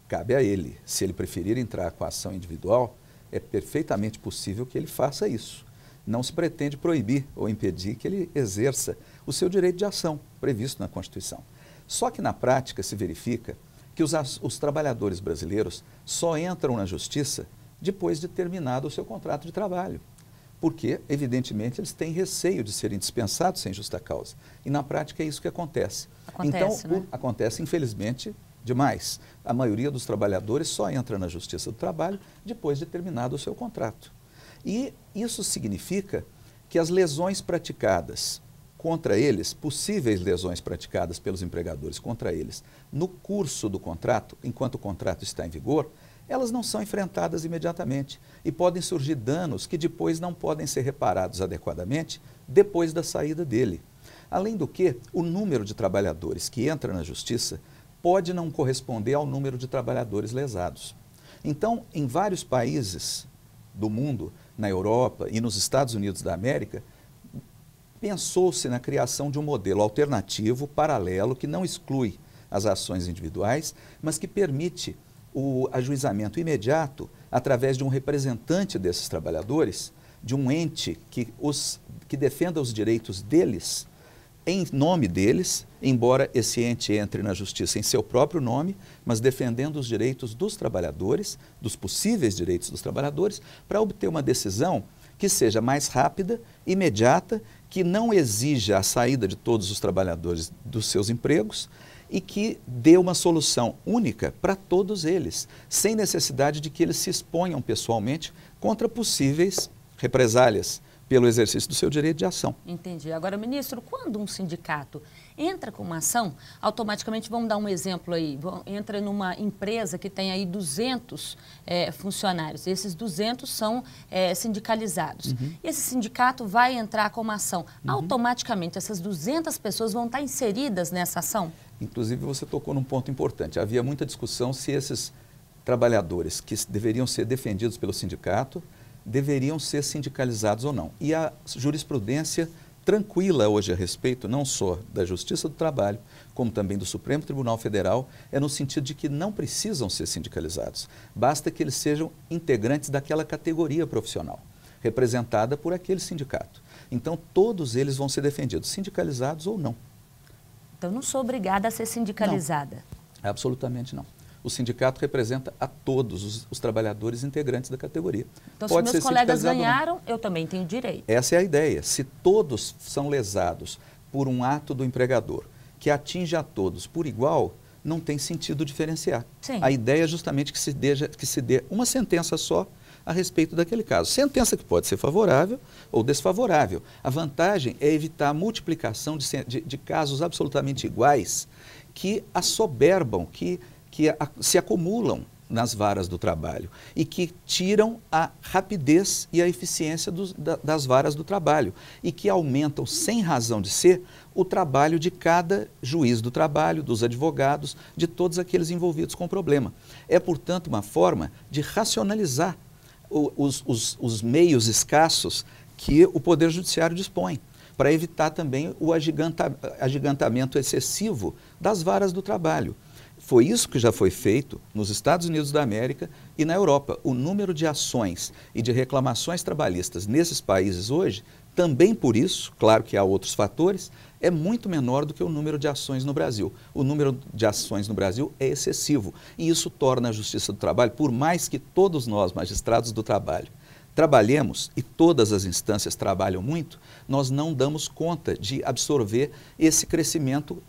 S8: cabe a ele. Se ele preferir entrar com a ação individual, é perfeitamente possível que ele faça isso. Não se pretende proibir ou impedir que ele exerça o seu direito de ação, previsto na Constituição. Só que na prática se verifica que os trabalhadores brasileiros só entram na justiça depois de terminado o seu contrato de trabalho. Porque, evidentemente, eles têm receio de serem dispensados sem justa causa. E na prática é isso que acontece. Acontece, infelizmente, demais. A maioria dos trabalhadores só entra na Justiça do Trabalho depois de terminado o seu contrato. E isso significa que as lesões praticadas contra eles, possíveis lesões praticadas pelos empregadores contra eles, no curso do contrato, enquanto o contrato está em vigor, elas não são enfrentadas imediatamente e podem surgir danos que depois não podem ser reparados adequadamente depois da saída dele. Além do que, o número de trabalhadores que entra na Justiça pode não corresponder ao número de trabalhadores lesados. Então, em vários países do mundo, na Europa e nos Estados Unidos da América, pensou-se na criação de um modelo alternativo, paralelo, que não exclui as ações individuais, mas que permite o ajuizamento imediato através de um representante desses trabalhadores, de um ente que defenda os direitos deles, em nome deles, embora esse ente entre na justiça em seu próprio nome, mas defendendo os direitos dos trabalhadores, dos possíveis direitos dos trabalhadores, para obter uma decisão que seja mais rápida, imediata, que não exija a saída de todos os trabalhadores dos seus empregos e que dê uma solução única para todos eles, sem necessidade de que eles se exponham pessoalmente contra possíveis represálias pelo exercício do seu direito de ação.
S1: Entendi. Agora, ministro, quando um sindicato entra com uma ação, automaticamente, vamos dar um exemplo aí, entra numa empresa que tem aí 200 funcionários, esses 200 são sindicalizados. E esse sindicato vai entrar com uma ação, automaticamente essas 200 pessoas vão estar inseridas nessa ação?
S8: Inclusive, você tocou num ponto importante. Havia muita discussão se esses trabalhadores que deveriam ser defendidos pelo sindicato deveriam ser sindicalizados ou não. E a jurisprudência tranquila hoje a respeito, não só da Justiça do Trabalho, como também do Supremo Tribunal Federal, é no sentido de que não precisam ser sindicalizados. Basta que eles sejam integrantes daquela categoria profissional, representada por aquele sindicato. Então, todos eles vão ser defendidos, sindicalizados ou não.
S1: Então, não sou obrigada a ser sindicalizada?
S8: Não, absolutamente não. O sindicato representa a todos os trabalhadores integrantes da categoria.
S1: Então, se meus colegas ganharam, eu também tenho direito.
S8: Essa é a ideia. Se todos são lesados por um ato do empregador que atinge a todos por igual, não tem sentido diferenciar.
S1: Sim.
S8: A ideia é justamente que se dê uma sentença só a respeito daquele caso. Sentença que pode ser favorável ou desfavorável. A vantagem é evitar a multiplicação de casos absolutamente iguais que assoberbam, que se acumulam nas varas do trabalho e que tiram a rapidez e a eficiência das varas do trabalho e que aumentam, sem razão de ser, o trabalho de cada juiz do trabalho, dos advogados, de todos aqueles envolvidos com o problema. É, portanto, uma forma de racionalizar os meios escassos que o Poder Judiciário dispõe, para evitar também o agigantamento excessivo das varas do trabalho. Foi isso que já foi feito nos Estados Unidos da América e na Europa. O número de ações e de reclamações trabalhistas nesses países hoje, também por isso, claro que há outros fatores, é muito menor do que o número de ações no Brasil. O número de ações no Brasil é excessivo e isso torna a Justiça do Trabalho, por mais que todos nós, magistrados do trabalho, trabalhemos e todas as instâncias trabalham muito, nós não damos conta de absorver esse crescimento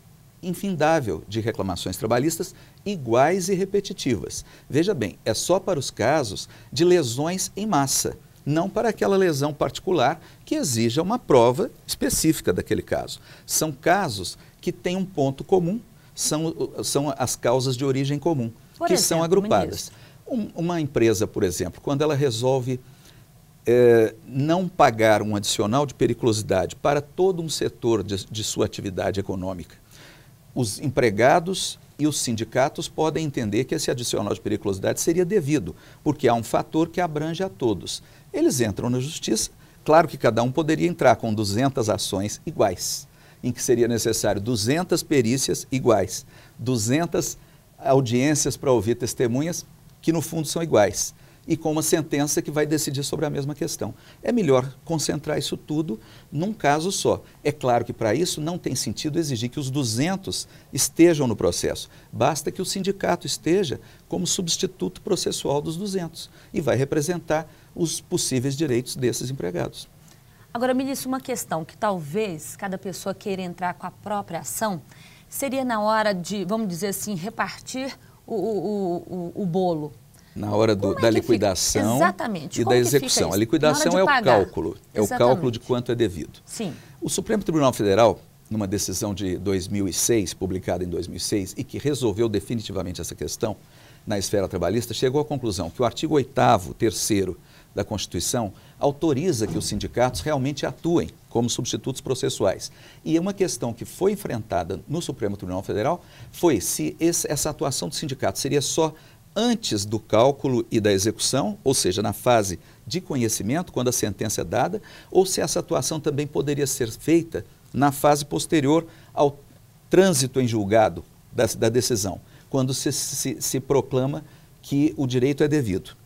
S8: infindável de reclamações trabalhistas iguais e repetitivas. Veja bem, é só para os casos de lesões em massa, não para aquela lesão particular que exija uma prova específica daquele caso. São casos que têm um ponto comum, são as causas de origem comum, que são agrupadas. Uma empresa, por exemplo, quando ela resolve não pagar um adicional de periculosidade para todo um setor de sua atividade econômica, os empregados e os sindicatos podem entender que esse adicional de periculosidade seria devido, porque há um fator que abrange a todos. Eles entram na justiça, claro que cada um poderia entrar com 200 ações iguais, em que seria necessário 200 perícias iguais, 200 audiências para ouvir testemunhas que no fundo são iguais, e com uma sentença que vai decidir sobre a mesma questão. É melhor concentrar isso tudo num caso só. É claro que para isso não tem sentido exigir que os 200 estejam no processo. Basta que o sindicato esteja como substituto processual dos 200 e vai representar os possíveis direitos desses empregados.
S1: Agora, ministro, uma questão que talvez cada pessoa queira entrar com a própria ação seria na hora de, vamos dizer assim, repartir o bolo.
S8: Na hora da liquidação e da execução. A liquidação é o cálculo, o cálculo de quanto é devido.
S1: Sim.
S8: O Supremo Tribunal Federal, numa decisão de 2006, publicada em 2006, e que resolveu definitivamente essa questão na esfera trabalhista, chegou à conclusão que o artigo 8º, 3º da Constituição autoriza que os sindicatos realmente atuem como substitutos processuais. E uma questão que foi enfrentada no Supremo Tribunal Federal foi se essa atuação do sindicato seria só antes do cálculo e da execução, ou seja, na fase de conhecimento, quando a sentença é dada, ou se essa atuação também poderia ser feita na fase posterior ao trânsito em julgado da decisão, quando se proclama que o direito é devido.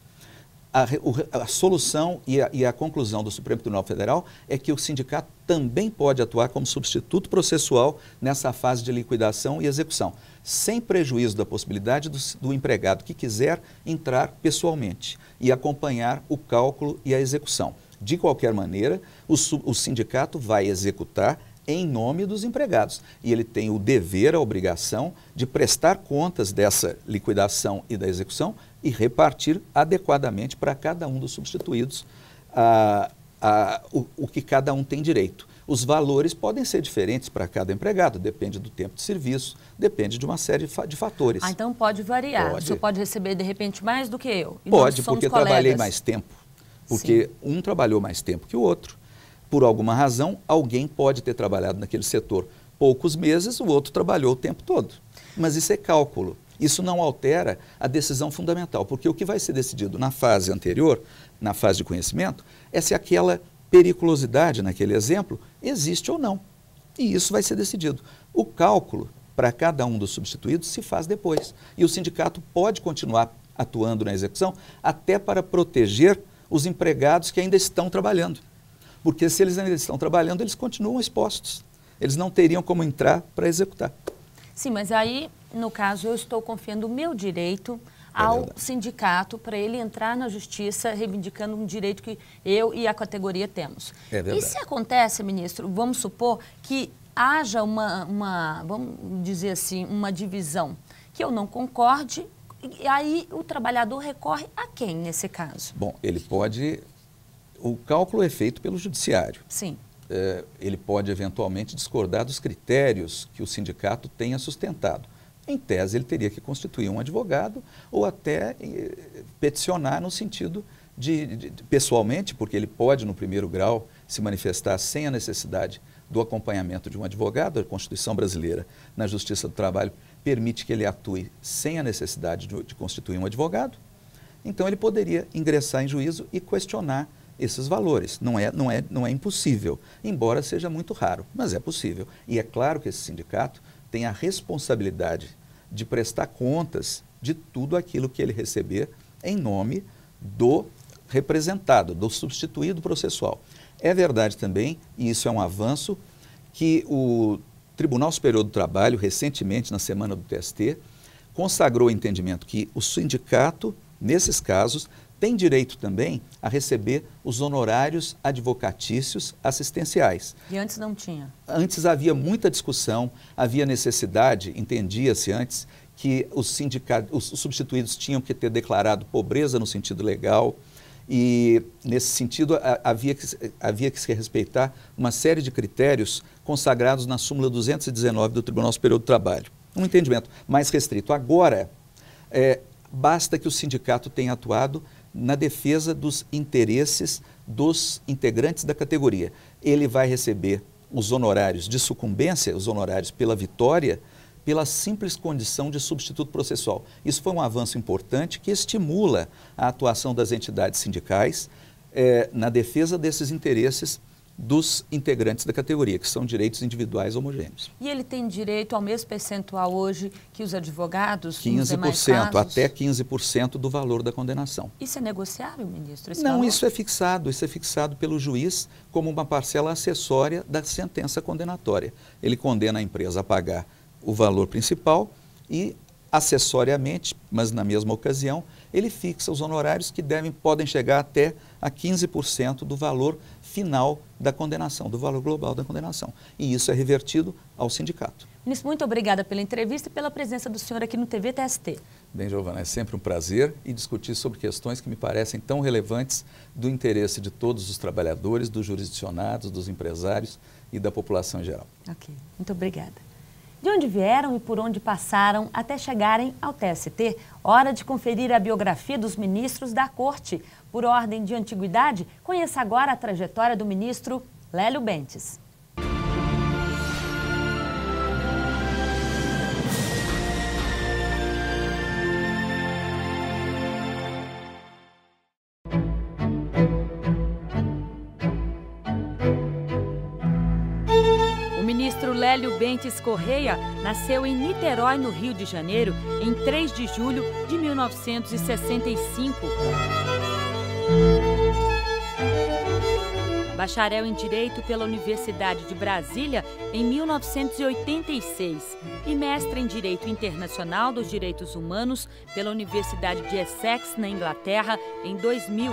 S8: A solução e a conclusão do Supremo Tribunal Federal é que o sindicato também pode atuar como substituto processual nessa fase de liquidação e execução, sem prejuízo da possibilidade do empregado que quiser entrar pessoalmente e acompanhar o cálculo e a execução. De qualquer maneira, o sindicato vai executar em nome dos empregados e ele tem o dever, a obrigação de prestar contas dessa liquidação e da execução e repartir adequadamente para cada um dos substituídos o que cada um tem direito. Os valores podem ser diferentes para cada empregado, depende do tempo de serviço, depende de uma série de fatores.
S1: Então pode variar,
S8: Pode.
S1: o senhor pode receber de repente mais do que eu. E
S8: pode,
S1: nós somos
S8: porque
S1: colegas.
S8: trabalhei mais tempo, porque um trabalhou mais tempo que o outro. Por alguma razão, alguém pode ter trabalhado naquele setor poucos meses, o outro trabalhou o tempo todo. Mas isso é cálculo. Isso não altera a decisão fundamental, porque o que vai ser decidido na fase anterior, na fase de conhecimento, é se aquela periculosidade naquele exemplo existe ou não. E isso vai ser decidido. O cálculo para cada um dos substituídos se faz depois. E o sindicato pode continuar atuando na execução até para proteger os empregados que ainda estão trabalhando. Porque se eles ainda estão trabalhando, eles continuam expostos. Eles não teriam como entrar para executar.
S1: Sim, mas aí, no caso, eu estou confiando o meu direito ao sindicato para ele entrar na justiça reivindicando um direito que eu e a categoria temos.
S8: É verdade.
S1: E se acontece, ministro, vamos supor que haja vamos dizer assim, uma divisão que eu não concorde, e aí o trabalhador recorre a quem nesse caso?
S8: Bom, ele pode... O cálculo é feito pelo judiciário.
S1: Sim.
S8: Ele pode eventualmente discordar dos critérios que o sindicato tenha sustentado. Em tese, ele teria que constituir um advogado ou até peticionar no sentido de pessoalmente, porque ele pode, no primeiro grau, se manifestar sem a necessidade do acompanhamento de um advogado. A Constituição brasileira, na Justiça do Trabalho, permite que ele atue sem a necessidade de constituir um advogado. Então, ele poderia ingressar em juízo e questionar esses valores. Não é impossível, embora seja muito raro, mas é possível. E é claro que esse sindicato tem a responsabilidade de prestar contas de tudo aquilo que ele receber em nome do representado, do substituído processual. É verdade também, e isso é um avanço, que o Tribunal Superior do Trabalho, recentemente, na semana do TST, consagrou o entendimento que o sindicato, nesses casos, tem direito também a receber os honorários advocatícios assistenciais.
S1: E antes não tinha?
S8: Antes havia muita discussão, havia necessidade, entendia-se antes, que os substituídos tinham que ter declarado pobreza no sentido legal e, nesse sentido, havia que se respeitar uma série de critérios consagrados na súmula 219 do Tribunal Superior do Trabalho. Um entendimento mais restrito. Agora, basta que o sindicato tenha atuado na defesa dos interesses dos integrantes da categoria. Ele vai receber os honorários de sucumbência, os honorários pela vitória, pela simples condição de substituto processual. Isso foi um avanço importante que estimula a atuação das entidades sindicais na defesa desses interesses dos integrantes da categoria, que são direitos individuais homogêneos.
S1: E ele tem direito ao mesmo percentual hoje que os advogados?
S8: 15%, até 15% do valor da condenação.
S1: Isso é negociável, ministro?
S8: Não, isso é fixado pelo juiz como uma parcela acessória da sentença condenatória. Ele condena a empresa a pagar o valor principal e, acessoriamente, mas na mesma ocasião, ele fixa os honorários que podem chegar até a 15% do valor final da condenação, do valor global da condenação. E isso é revertido ao sindicato.
S1: Ministro, muito obrigada pela entrevista e pela presença do senhor aqui no TV TST.
S8: Bem, Giovana, é sempre um prazer e discutir sobre questões que me parecem tão relevantes do interesse de todos os trabalhadores, dos jurisdicionados, dos empresários e da população em geral.
S1: Ok, muito obrigada. De onde vieram e por onde passaram até chegarem ao TST? Hora de conferir a biografia dos ministros da Corte. Por ordem de antiguidade, conheça agora a trajetória do ministro Lélio Bentes. Lélio Bentes Correia nasceu em Niterói, no Rio de Janeiro, em 3 de julho de 1965. Bacharel em Direito pela Universidade de Brasília em 1986 e mestre em Direito Internacional dos Direitos Humanos pela Universidade de Essex, na Inglaterra, em 2000.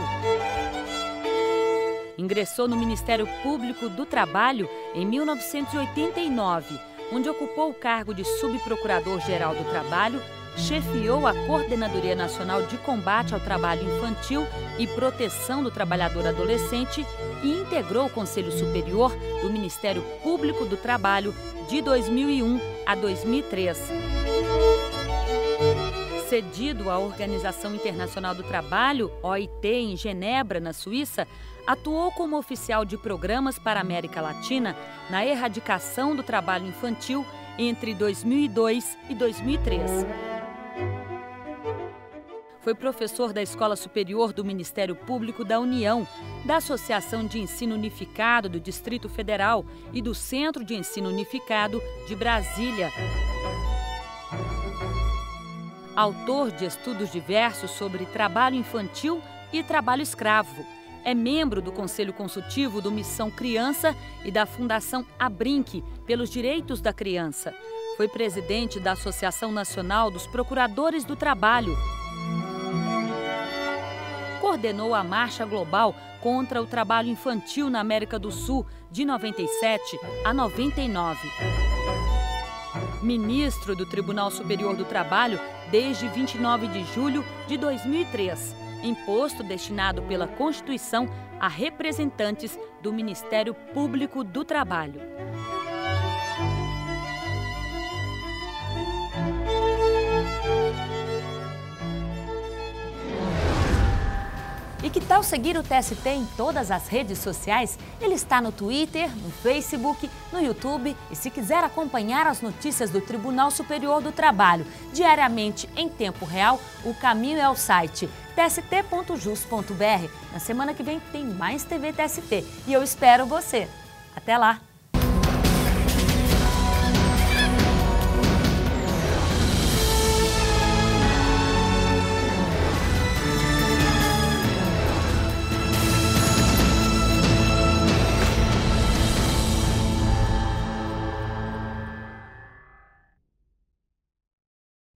S1: Ingressou no Ministério Público do Trabalho em 1989, onde ocupou o cargo de Subprocurador-Geral do Trabalho, chefiou a Coordenadoria Nacional de Combate ao Trabalho Infantil e Proteção do Trabalhador Adolescente e integrou o Conselho Superior do Ministério Público do Trabalho de 2001 a 2003. Cedido à Organização Internacional do Trabalho, OIT, em Genebra, na Suíça, atuou como oficial de programas para a América Latina na erradicação do trabalho infantil entre 2002 e 2003. Foi professor da Escola Superior do Ministério Público da União, da Associação de Ensino Unificado do Distrito Federal e do Centro de Ensino Unificado de Brasília. Autor de estudos diversos sobre trabalho infantil e trabalho escravo. É membro do Conselho Consultivo do Missão Criança e da Fundação Abrinq pelos Direitos da Criança. Foi presidente da Associação Nacional dos Procuradores do Trabalho. Coordenou a Marcha Global contra o Trabalho Infantil na América do Sul de 97 a 99. Ministro do Tribunal Superior do Trabalho desde 29 de julho de 2003, imposto destinado pela Constituição a representantes do Ministério Público do Trabalho. E que tal seguir o TST em todas as redes sociais? Ele está no Twitter, no Facebook, no YouTube e se quiser acompanhar as notícias do Tribunal Superior do Trabalho diariamente em tempo real, o caminho é o site tst.jus.br. Na semana que vem tem mais TV TST e eu espero você. Até lá!